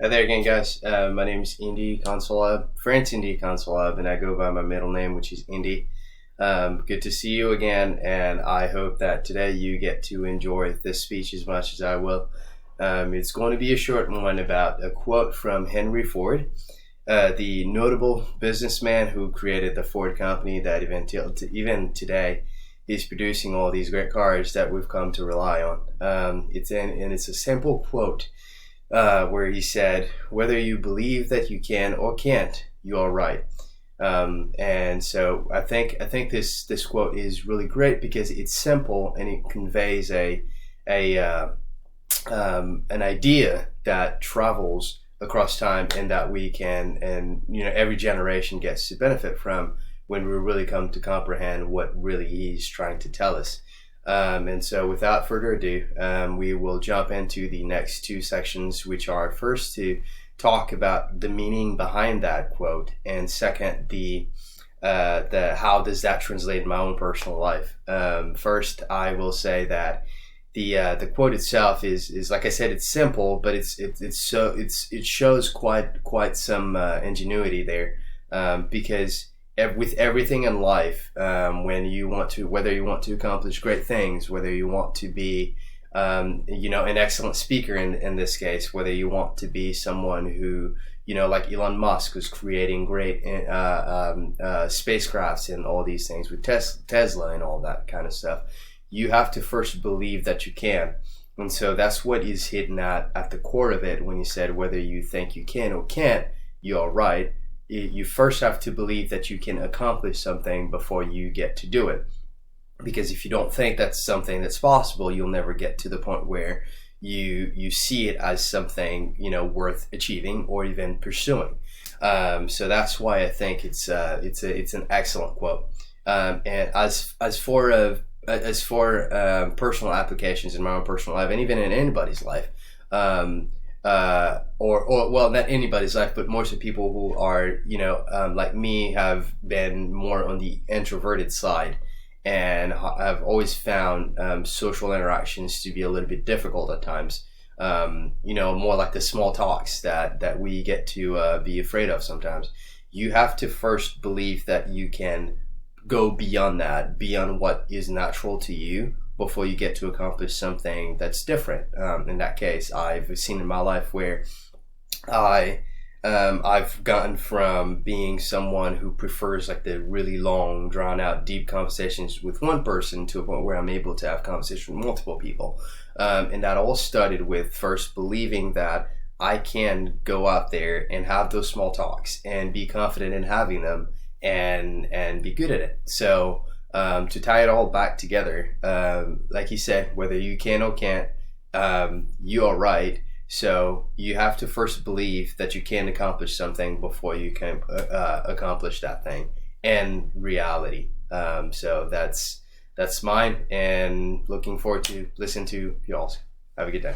Hi there again, guys. My name is Endy Consolab, France Endy Consolab, and I go by my middle name, which is Endy. Good to see you again, and I hope that today you get to enjoy this speech as much as I will. It's going to be a short one about a quote from Henry Ford, the notable businessman who created the Ford company that even today is producing all these great cars that we've come to rely on. It's a simple quote where he said, "Whether you believe that you can or can't, you are right." And so I think this quote is really great because it's simple and it conveys a an idea that travels across time and that we can, and every generation gets to benefit from when we really come to comprehend what really he's trying to tell us. And so without further ado, we will jump into the next two sections, which are first to talk about the meaning behind that quote, and second, the how does that translate in my own personal life. First, I will say that the quote itself is like I said, it's simple, but it shows quite some ingenuity there, because with everything in life, whether you want to accomplish great things, whether you want to be an excellent speaker in this case, whether you want to be someone who, like Elon Musk, who's creating great spacecrafts and all these things with Tesla and all that kind of stuff, you have to first believe that you can. And so that's what is hidden at the core of it when you said whether you think you can or can't, you're right. You first have to believe that you can accomplish something before you get to do it. Because if you don't think that's something that's possible, you'll never get to the point where you see it as something worth achieving or even pursuing. So that's why I think it's an excellent quote. And as for personal applications in my own personal life, and even in anybody's life, or not anybody's life, but most of the people who are, like me, have been more on the introverted side, and I've always found social interactions to be a little bit difficult at times. More like the small talks that we get to be afraid of sometimes. You have to first believe that you can go beyond that, beyond what is natural to you, before you get to accomplish something that's different. In that case, I've seen in my life where I've gotten from being someone who prefers like the really long, drawn out, deep conversations with one person to a point where I'm able to have conversations with multiple people. And that all started with first believing that I can go out there and have those small talks and be confident in having them and be good at it. So to tie it all back together, like you said, whether you can or can't, you are right. So you have to first believe that you can accomplish something before you can accomplish that thing in reality. So that's mine, and looking forward to listening to y'all. Have a good day.